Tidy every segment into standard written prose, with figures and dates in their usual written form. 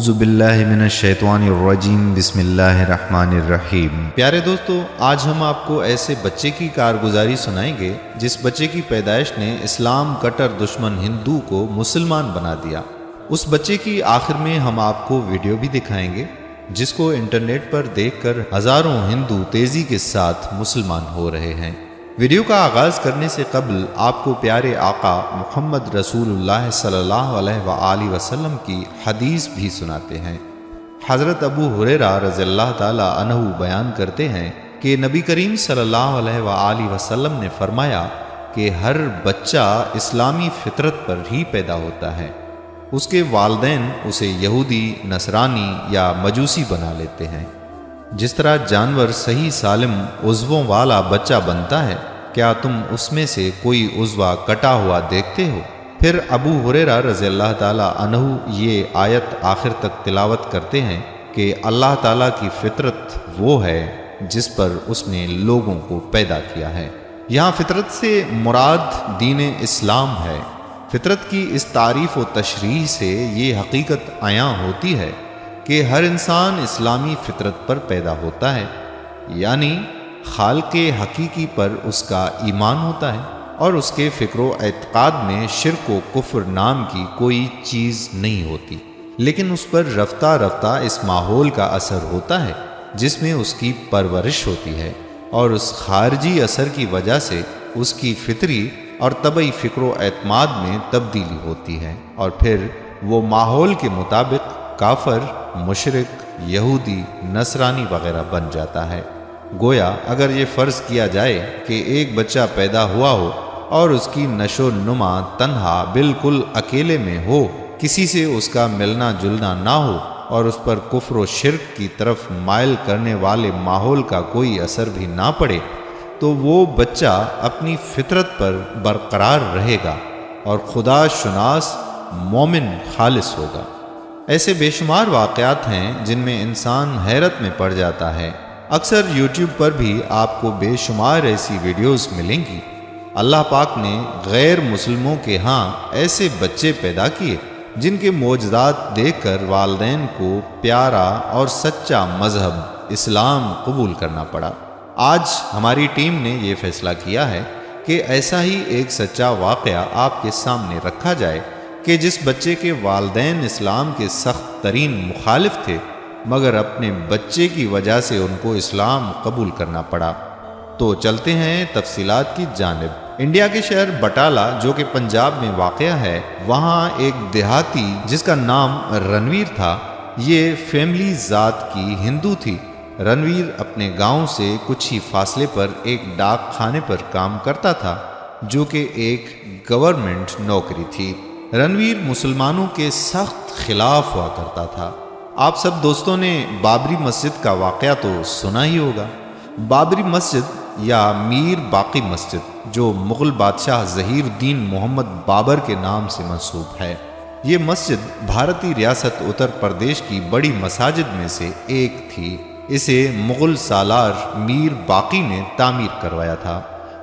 اعوذ باللہ من الشیطان الرجیم بسم اللہ الرحمن الرحیم۔ پیارے دوستو، آج ہم آپ کو ایسے بچے کی کارگزاری سنائیں گے جس بچے کی پیدائش نے اسلام کٹر دشمن ہندو کو مسلمان بنا دیا۔ اس بچے کی آخر میں ہم آپ کو ویڈیو بھی دکھائیں گے جس کو انٹرنیٹ پر دیکھ کر ہزاروں ہندو تیزی کے ساتھ مسلمان ہو رہے ہیں۔ ویڈیو کا آغاز کرنے سے قبل آپ کو پیارے آقا محمد رسول اللہ صلی اللہ علیہ وآلہ وسلم کی حدیث بھی سناتے ہیں۔ حضرت ابو ہریرہ رضی اللہ تعالی عنہ بیان کرتے ہیں کہ نبی کریم صلی اللہ علیہ وآلہ وسلم نے فرمایا کہ ہر بچہ اسلامی فطرت پر ہی پیدا ہوتا ہے۔ اس کے والدین اسے یہودی، نصرانی یا مجوسی بنا لیتے ہیں۔ جس طرح جانور صحیح سالم عضووں والا بچہ بنتا ہے، کیا تم اس میں سے کوئی عضو کٹا ہوا دیکھتے ہو؟ پھر ابو ہریرہ رضی اللہ تعالی عنہ یہ آیت آخر تک تلاوت کرتے ہیں کہ اللہ تعالیٰ کی فطرت وہ ہے جس پر اس نے لوگوں کو پیدا کیا ہے۔ یہاں فطرت سے مراد دین اسلام ہے۔ فطرت کی اس تعریف و تشریح سے یہ حقیقت عیاں ہوتی ہے کہ ہر انسان اسلامی فطرت پر پیدا ہوتا ہے، یعنی خالق حقیقی پر اس کا ایمان ہوتا ہے اور اس کے فکر و اعتقاد میں شرک و کفر نام کی کوئی چیز نہیں ہوتی، لیکن اس پر رفتہ رفتہ اس ماحول کا اثر ہوتا ہے جس میں اس کی پرورش ہوتی ہے، اور اس خارجی اثر کی وجہ سے اس کی فطری اور طبعی فکر و اعتماد میں تبدیلی ہوتی ہے، اور پھر وہ ماحول کے مطابق کافر، مشرک، یہودی، نصرانی وغیرہ بن جاتا ہے۔ گویا اگر یہ فرض کیا جائے کہ ایک بچہ پیدا ہوا ہو اور اس کی نشو و نما تنہا بالکل اکیلے میں ہو، کسی سے اس کا ملنا جلنا نہ ہو اور اس پر کفر و شرک کی طرف مائل کرنے والے ماحول کا کوئی اثر بھی نہ پڑے، تو وہ بچہ اپنی فطرت پر برقرار رہے گا اور خدا شناس مومن خالص ہوگا۔ ایسے بے شمار واقعات ہیں جن میں انسان حیرت میں پڑ جاتا ہے۔ اکثر یوٹیوب پر بھی آپ کو بے شمار ایسی ویڈیوز ملیں گی۔ اللہ پاک نے غیر مسلموں کے ہاں ایسے بچے پیدا کیے جن کے معجزات دیکھ کر والدین کو پیارا اور سچا مذہب اسلام قبول کرنا پڑا۔ آج ہماری ٹیم نے یہ فیصلہ کیا ہے کہ ایسا ہی ایک سچا واقعہ آپ کے سامنے رکھا جائے کہ جس بچے کے والدین اسلام کے سخت ترین مخالف تھے، مگر اپنے بچے کی وجہ سے ان کو اسلام قبول کرنا پڑا۔ تو چلتے ہیں تفصیلات کی جانب۔ انڈیا کے شہر بٹالہ جو کہ پنجاب میں واقع ہے، وہاں ایک دیہاتی جس کا نام رنویر تھا، یہ فیملی ذات کی ہندو تھی۔ رنویر اپنے گاؤں سے کچھ ہی فاصلے پر ایک ڈاک خانے پر کام کرتا تھا جو کہ ایک گورنمنٹ نوکری تھی۔ رنویر مسلمانوں کے سخت خلاف ہوا کرتا تھا۔ آپ سب دوستوں نے بابری مسجد کا واقعہ تو سنا ہی ہوگا۔ بابری مسجد یا میر باقی مسجد جو مغل بادشاہ ظہیر الدین محمد بابر کے نام سے منسوب ہے، یہ مسجد بھارتی ریاست اتر پردیش کی بڑی مساجد میں سے ایک تھی۔ اسے مغل سالار میر باقی نے تعمیر کروایا تھا۔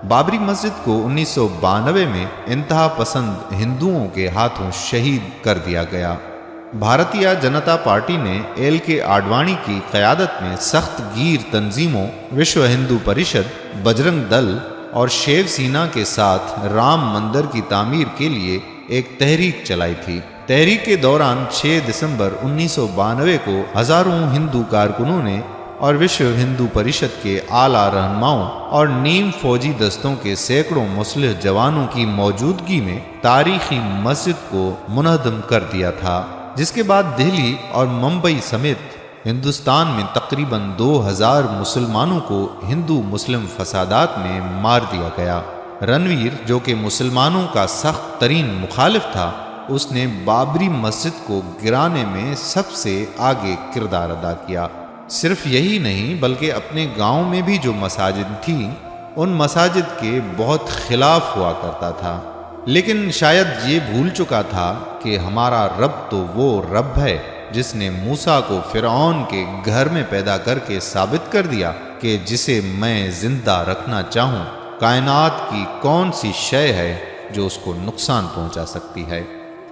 بابری مسجد کو 1992 میں انتہا پسند ہندوؤں کے ہاتھوں شہید کر دیا گیا۔ بھارتیہ جنتا پارٹی نے ایل کے آڈوانی کی قیادت میں سخت گیر تنظیموں وشو ہندو پریشد، بجرنگ دل اور شیو سینا کے ساتھ رام مندر کی تعمیر کے لیے ایک تحریک چلائی تھی۔ تحریک کے دوران 6 دسمبر 1992 کو ہزاروں ہندو کارکنوں نے اور وشو ہندو پریشد کے اعلیٰ رہنماؤں اور نیم فوجی دستوں کے سینکڑوں مسلح جوانوں کی موجودگی میں تاریخی مسجد کو منہدم کر دیا تھا، جس کے بعد دہلی اور ممبئی سمیت ہندوستان میں تقریباً 2000 مسلمانوں کو ہندو مسلم فسادات میں مار دیا گیا۔ رنویر جو کہ مسلمانوں کا سخت ترین مخالف تھا، اس نے بابری مسجد کو گرانے میں سب سے آگے کردار ادا کیا۔ صرف یہی نہیں بلکہ اپنے گاؤں میں بھی جو مساجد تھیں ان مساجد کے بہت خلاف ہوا کرتا تھا، لیکن شاید یہ بھول چکا تھا کہ ہمارا رب تو وہ رب ہے جس نے موسیٰ کو فرعون کے گھر میں پیدا کر کے ثابت کر دیا کہ جسے میں زندہ رکھنا چاہوں، کائنات کی کون سی شے ہے جو اس کو نقصان پہنچا سکتی ہے۔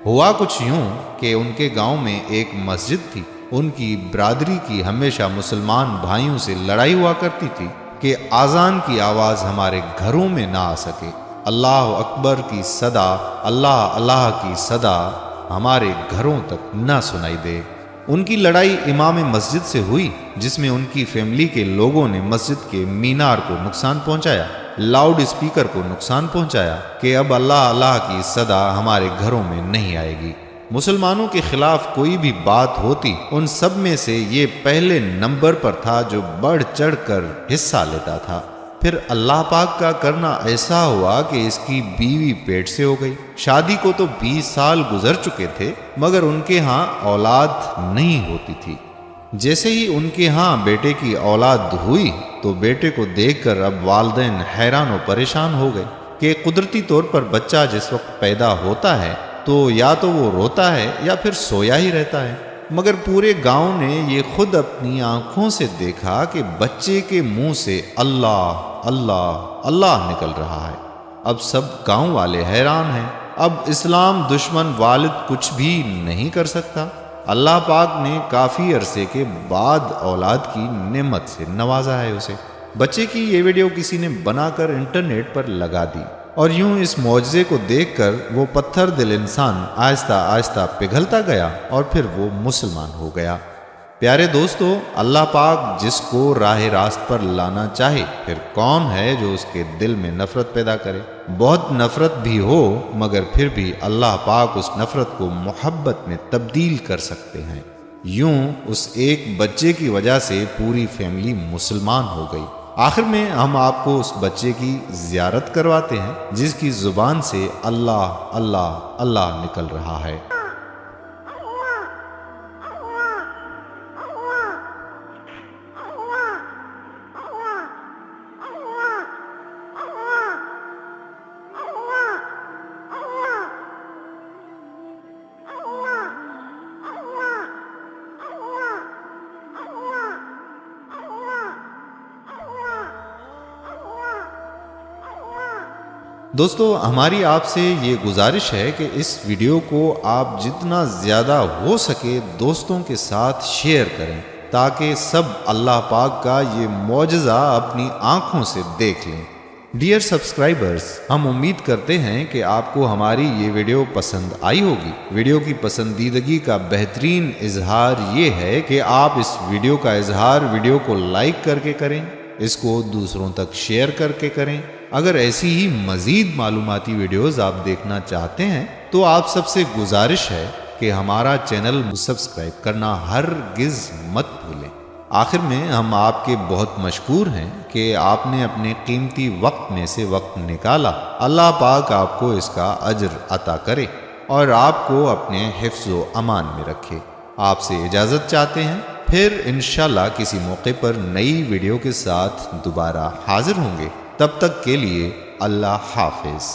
ہوا کچھ یوں کہ ان کے گاؤں میں ایک مسجد تھی۔ ان کی برادری کی ہمیشہ مسلمان بھائیوں سے لڑائی ہوا کرتی تھی کہ اذان کی آواز ہمارے گھروں میں نہ آ سکے، اللہ اکبر کی صدا، اللہ اللہ کی صدا ہمارے گھروں تک نہ سنائی دے۔ ان کی لڑائی امام مسجد سے ہوئی، جس میں ان کی فیملی کے لوگوں نے مسجد کے مینار کو نقصان پہنچایا، لاؤڈ اسپیکر کو نقصان پہنچایا کہ اب اللہ اللہ کی صدا ہمارے گھروں میں نہیں آئے گی۔ مسلمانوں کے خلاف کوئی بھی بات ہوتی، ان سب میں سے یہ پہلے نمبر پر تھا جو بڑھ چڑھ کر حصہ لیتا تھا۔ پھر اللہ پاک کا کرنا ایسا ہوا کہ اس کی بیوی پیٹ سے ہو گئی۔ شادی کو تو 20 سال گزر چکے تھے، مگر ان کے ہاں اولاد نہیں ہوتی تھی۔ جیسے ہی ان کے ہاں بیٹے کی اولاد ہوئی تو بیٹے کو دیکھ کر اب والدین حیران و پریشان ہو گئے کہ قدرتی طور پر بچہ جس وقت پیدا ہوتا ہے تو یا تو وہ روتا ہے یا پھر سویا ہی رہتا ہے، مگر پورے گاؤں نے یہ خود اپنی آنکھوں سے دیکھا کہ بچے کے منہ سے اللہ اللہ اللہ نکل رہا ہے۔ اب سب گاؤں والے حیران ہیں۔ اب اسلام دشمن والد کچھ بھی نہیں کر سکتا۔ اللہ پاک نے کافی عرصے کے بعد اولاد کی نعمت سے نوازا ہے اسے۔ بچے کی یہ ویڈیو کسی نے بنا کر انٹرنیٹ پر لگا دی، اور یوں اس معجزے کو دیکھ کر وہ پتھر دل انسان آہستہ آہستہ پگھلتا گیا اور پھر وہ مسلمان ہو گیا۔ پیارے دوستو، اللہ پاک جس کو راہ راست پر لانا چاہے، پھر کون ہے جو اس کے دل میں نفرت پیدا کرے؟ بہت نفرت بھی ہو مگر پھر بھی اللہ پاک اس نفرت کو محبت میں تبدیل کر سکتے ہیں۔ یوں اس ایک بچے کی وجہ سے پوری فیملی مسلمان ہو گئی۔ آخر میں ہم آپ کو اس بچے کی زیارت کرواتے ہیں جس کی زبان سے اللہ اللہ اللہ نکل رہا ہے۔ دوستو، ہماری آپ سے یہ گزارش ہے کہ اس ویڈیو کو آپ جتنا زیادہ ہو سکے دوستوں کے ساتھ شیئر کریں تاکہ سب اللہ پاک کا یہ معجزہ اپنی آنکھوں سے دیکھ لیں۔ ڈیئر سبسکرائبرز، ہم امید کرتے ہیں کہ آپ کو ہماری یہ ویڈیو پسند آئی ہوگی۔ ویڈیو کی پسندیدگی کا بہترین اظہار یہ ہے کہ آپ اس ویڈیو کا اظہار ویڈیو کو لائک کر کے کریں، اس کو دوسروں تک شیئر کر کے کریں۔ اگر ایسی ہی مزید معلوماتی ویڈیوز آپ دیکھنا چاہتے ہیں تو آپ سب سے گزارش ہے کہ ہمارا چینل سبسکرائب کرنا ہرگز مت بھولیں۔ آخر میں ہم آپ کے بہت مشکور ہیں کہ آپ نے اپنے قیمتی وقت میں سے وقت نکالا۔ اللہ پاک آپ کو اس کا اجر عطا کرے اور آپ کو اپنے حفظ و امان میں رکھے۔ آپ سے اجازت چاہتے ہیں، پھر انشاءاللہ کسی موقع پر نئی ویڈیو کے ساتھ دوبارہ حاضر ہوں گے۔ تب تک کے لیے اللہ حافظ۔